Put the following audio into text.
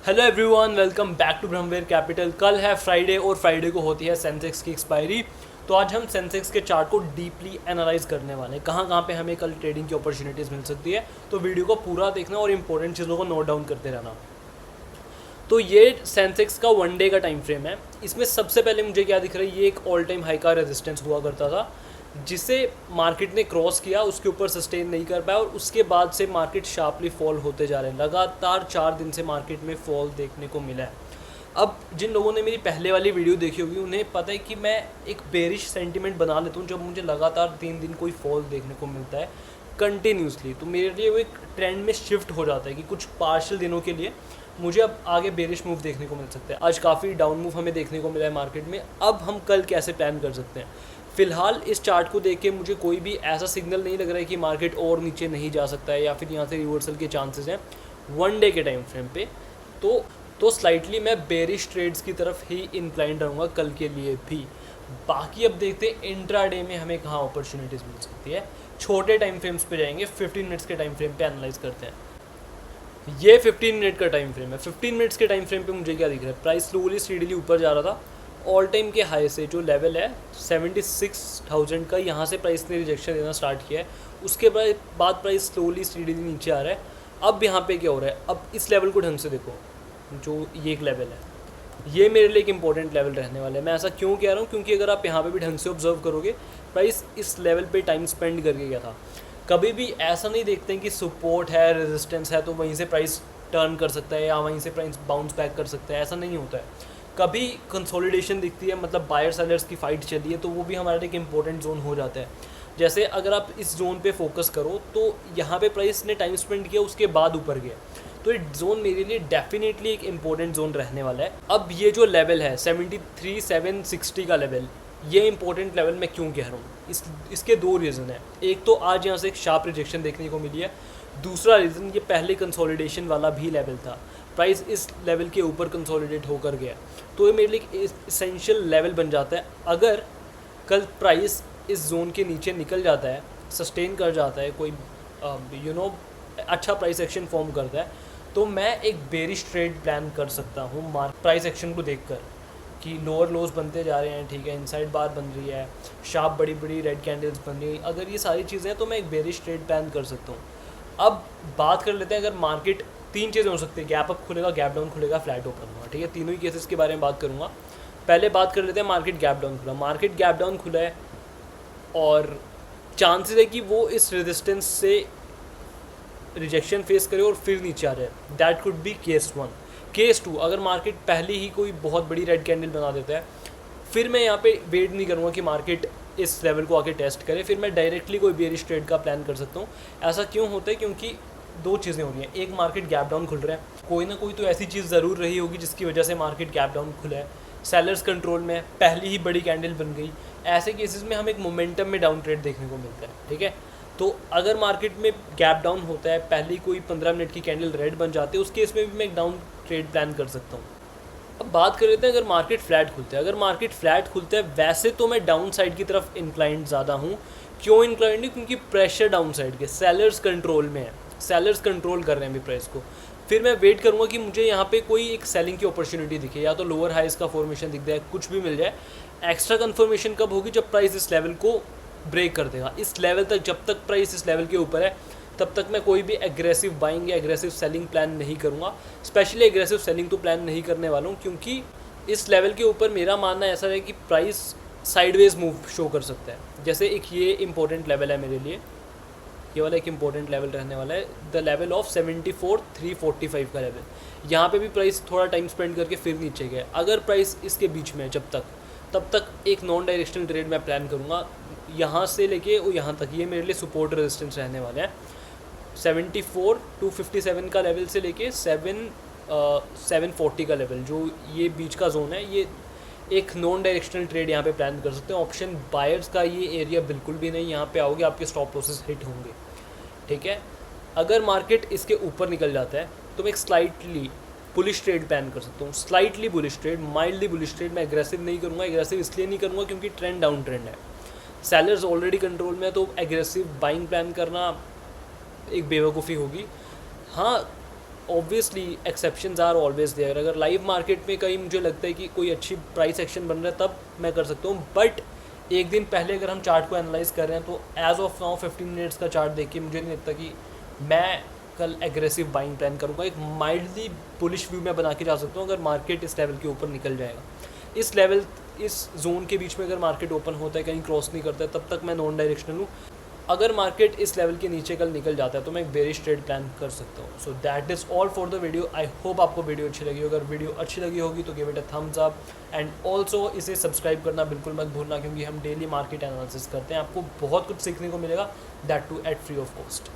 Hello everyone, welcome back to Brahmaveer Capital. कल है Friday और फ्राइडे को होती है सेंसेक्स की एक्सपायरी। तो आज हम सेंसेक्स के चार्ट को डीपली एनालाइज करने वाले हैं, कहाँ कहाँ पे हमें कल ट्रेडिंग की अपॉर्चुनिटीज़ मिल सकती है। तो वीडियो को पूरा देखना और इंपॉर्टेंट चीज़ों को नोट डाउन करते रहना। तो ये सेंसेक्स का वन डे का टाइम फ्रेम है। इसमें सबसे पहले मुझे क्या दिख रहा है, ये एक ऑल टाइम हाई का रेजिस्टेंस हुआ करता था जिसे मार्केट ने क्रॉस किया, उसके ऊपर सस्टेन नहीं कर पाया और उसके बाद से मार्केट शार्पली फॉल होते जा रहे हैं। लगातार 4 दिन से मार्केट में फॉल देखने को मिला है। अब जिन लोगों ने मेरी पहले वाली वीडियो देखी होगी उन्हें पता है कि मैं एक बेरिश सेंटीमेंट बना लेता हूँ जब मुझे लगातार 3 दिन कोई फॉल देखने को मिलता है कंटिन्यूसली। तो मेरे लिए वो एक ट्रेंड में शिफ्ट हो जाता है कि कुछ पार्शियल दिनों के लिए मुझे अब आगे बेरिश मूव देखने को मिल सकता है। आज काफ़ी डाउन मूव हमें देखने को मिला है मार्केट में। अब हम कल कैसे प्लान कर सकते हैं? फिलहाल इस चार्ट को देख के मुझे कोई भी ऐसा सिग्नल नहीं लग रहा है कि मार्केट और नीचे नहीं जा सकता है या फिर यहाँ से रिवर्सल के चांसेस हैं वन डे के टाइम फ्रेम पे। तो स्लाइटली मैं बेरिश ट्रेड्स की तरफ ही इंक्लाइंड रहूँगा कल के लिए भी। बाकी अब देखते हैं इंट्राडे में हमें कहाँ अपॉर्चुनिटीज़ मिल सकती है। छोटे टाइम फ्रेम्स पे जाएंगे, 15 मिनट्स के टाइम फ्रेम पे एनालाइज करते हैं। ये 15 मिनट का टाइम फ्रेम है। 15 मिनट्स के टाइम फ्रेम पे मुझे क्या दिख रहा है, प्राइस स्लोली स्टीडीली ऊपर जा रहा था। ऑल टाइम के हाई से जो लेवल है 76,000 का, यहाँ से प्राइस ने रिजेक्शन देना स्टार्ट किया है। उसके बाद प्राइस स्लोली स्टीडीली नीचे आ रहा है। अब यहाँ पे क्या हो रहा है, अब इस लेवल को ढंग से देखो, जो ये एक लेवल है, ये मेरे लिए एक इंपॉर्टेंट लेवल रहने वाला है। मैं ऐसा क्यों कह रहा हूँ, क्योंकि अगर आप यहाँ पे भी ढंग से ऑब्जर्व करोगे, प्राइस इस लेवल पे टाइम स्पेंड करके गया था। कभी भी ऐसा नहीं देखते हैं कि सपोर्ट है, रेजिस्टेंस है तो वहीं से प्राइस टर्न कर सकता है या वहीं से प्राइस बाउंस बैक कर सकता है, ऐसा नहीं होता है। कभी कंसोलिडेशन दिखती है, मतलब बायर सेलर्स की फाइट चली है, तो वो भी हमारे लिए एक इंपॉर्टेंट जोन हो जाता है। जैसे अगर आप इस जोन पे फोकस करो तो यहाँ पे प्राइस ने टाइम स्पेंड किया, उसके बाद ऊपर गया, तो ये जोन मेरे लिए डेफिनेटली एक इंपॉर्टेंट जोन रहने वाला है। अब ये जो लेवल है 73,760 का लेवल, ये इंपॉर्टेंट लेवल मैं क्यों कह रहा हूँ, इसके दो रीज़न है। एक तो आज यहाँ से एक शार्प रिजेक्शन देखने को मिली है। दूसरा रीज़न, ये पहले कंसोलिडेशन वाला भी लेवल था, प्राइस इस लेवल के ऊपर कंसोलिडेट होकर गया। तो ये मेरे लिए इसेंशियल लेवल बन जाता है। अगर कल प्राइस इस जोन के नीचे निकल जाता है, सस्टेन कर जाता है, कोई अच्छा प्राइस एक्शन फॉर्म करता है, तो मैं एक बेरिश ट्रेड प्लान कर सकता हूँ प्राइस एक्शन को देखकर कि लोअर लोज बनते जा रहे हैं, ठीक है, इनसाइड बार बन रही है, शार्प बड़ी बड़ी रेड कैंडल्स बन रही है। अगर ये सारी चीज़ें हैं तो मैं एक बेरिश ट्रेड प्लान कर सकता हूँ। अब बात कर लेते हैं, अगर मार्केट, 3 चीज़ें हो सकती है, गैप अप खुलेगा, गैप डाउन खुलेगा, फ्लैट ओपन होगा, ठीक है। तीनों ही केसेस के बारे में बात करूँगा। पहले बात कर लेते हैं मार्केट गैप डाउन खुला। मार्केट गैप डाउन खुला है और चांसेस है कि वो इस रेजिस्टेंस से रिजेक्शन फेस करे और फिर नीचे आ जाए। That could be case 1। Case 2, अगर मार्केट पहले ही कोई बहुत बड़ी रेड कैंडल बना देता है, फिर मैं यहाँ पे वेट नहीं करूँगा कि मार्केट इस लेवल को आके टेस्ट करे, फिर मैं डायरेक्टली कोई बेरिश ट्रेड का प्लान कर सकता हूँ। ऐसा क्यों होता है, क्योंकि 2 चीज़ें हो रही हैं। एक, मार्केट गैप डाउन खुल रहा है, कोई ना कोई तो ऐसी चीज़ ज़रूर रही होगी जिसकी वजह से मार्केट गैप डाउन खुला है, सेलर्स कंट्रोल में पहली ही बड़ी कैंडल बन गई। ऐसे केसेस में हम एक मोमेंटम में डाउन ट्रेड देखने को मिलता है, ठीक है। तो अगर मार्केट में गैप डाउन होता है, पहली कोई 15 मिनट की कैंडल रेड बन जाती है, उस केस में भी मैं एक डाउन ट्रेड प्लान कर सकता हूँ। अब बात कर लेते हैं अगर मार्केट फ्लैट खुलता है। अगर मार्केट फ्लैट खुलता है, वैसे तो मैं डाउन साइड की तरफ इंक्लाइंड ज़्यादा हूँ। क्यों इंक्लाइंड है? क्योंकि प्रेशर डाउन साइड के सेलर्स कंट्रोल में है, सेलर्स कंट्रोल कर रहे हैं अभी प्राइस को। फिर मैं वेट करूँगा कि मुझे यहाँ पे कोई एक सेलिंग की अपॉर्चुनिटी दिखे, या तो लोअर हाइज का फॉर्मेशन दिख जाए, कुछ भी मिल जाए। एक्स्ट्रा कन्फर्मेशन कब होगी? जब प्राइस इस लेवल को ब्रेक कर देगा। इस लेवल तक, जब तक प्राइस इस लेवल के ऊपर है, तब तक मैं कोई भी एग्रेसिव बाइंग या एग्रेसिव सेलिंग प्लान नहीं करूँगा। स्पेशली एग्रेसिव सेलिंग तो प्लान नहीं करने वाला हूँ, क्योंकि इस लेवल के ऊपर मेरा मानना ऐसा है कि प्राइस साइडवेज मूव शो कर सकता है। जैसे एक ये इंपॉर्टेंट लेवल है मेरे लिए, ये वाला एक इंपॉर्टेंट लेवल रहने वाला है, द लेवल ऑफ 74,345 का लेवल। यहाँ पे भी प्राइस थोड़ा टाइम स्पेंड करके फिर नीचे गया। अगर प्राइस इसके बीच में है तब तक एक नॉन डायरेक्शनल ट्रेड मैं प्लान करूँगा, यहाँ से लेके और यहाँ तक। ये मेरे लिए सपोर्ट रेजिस्टेंस रहने वाले हैं। 74,257 का लेवल से लेके 740 का लेवल, जो ये बीच का जोन है, ये एक नॉन डायरेक्शनल ट्रेड यहाँ पे प्लान कर सकते हैं। ऑप्शन बायर्स का ये एरिया बिल्कुल भी नहीं, यहाँ पे आओगे आपके स्टॉप लॉसेस हिट होंगे, ठीक है। अगर मार्केट इसके ऊपर निकल जाता है तो मैं एक स्लाइटली बुलिश ट्रेड प्लान कर सकता हूँ। Slightly bullish trade, mildly bullish trade. मैं एग्रेसिव नहीं करूँगा। एग्रेसिव इसलिए नहीं करूँगा क्योंकि ट्रेंड डाउन ट्रेंड है, सेलर्स ऑलरेडी कंट्रोल में है, तो एग्रेसिव बाइंग प्लान करना एक बेवकूफ़ी होगी। हाँ, obviously exceptions are always there. अगर लाइव मार्केट में कहीं मुझे लगता है कि कोई अच्छी प्राइस एक्शन बन रहा है तब मैं कर सकता हूँ, बट एक दिन पहले अगर हम चार्ट को एनालाइज कर रहे हैं तो एज ऑफ नाउ 15 मिनट्स का चार्ट देख के मुझे नहीं लगता कि मैं कल एग्रेसिव बाइंग प्लान करूँगा। एक माइल्डली बुलिश व्यू में बना के जा सकता हूँ अगर मार्केट इस लेवल के ऊपर निकल जाएगा। इस लेवल, इस जोन के बीच में अगर मार्केट ओपन होता है, कहीं क्रॉस नहीं करता है, तब तक मैं नॉन डायरेक्शनल हूँ। अगर मार्केट इस लेवल के नीचे कल निकल जाता है तो मैं एक बेरिश ट्रेड प्लान कर सकता हूँ। So that is all for the video. I hope आपको वीडियो अच्छी लगी। अगर वीडियो अच्छी लगी होगी तो give it a thumbs up and also इसे सब्सक्राइब करना बिल्कुल मत भूलना, क्योंकि हम डेली मार्केट एनालिसिस करते हैं। आपको बहुत कुछ सीखने को मिलेगा, that too at free of cost.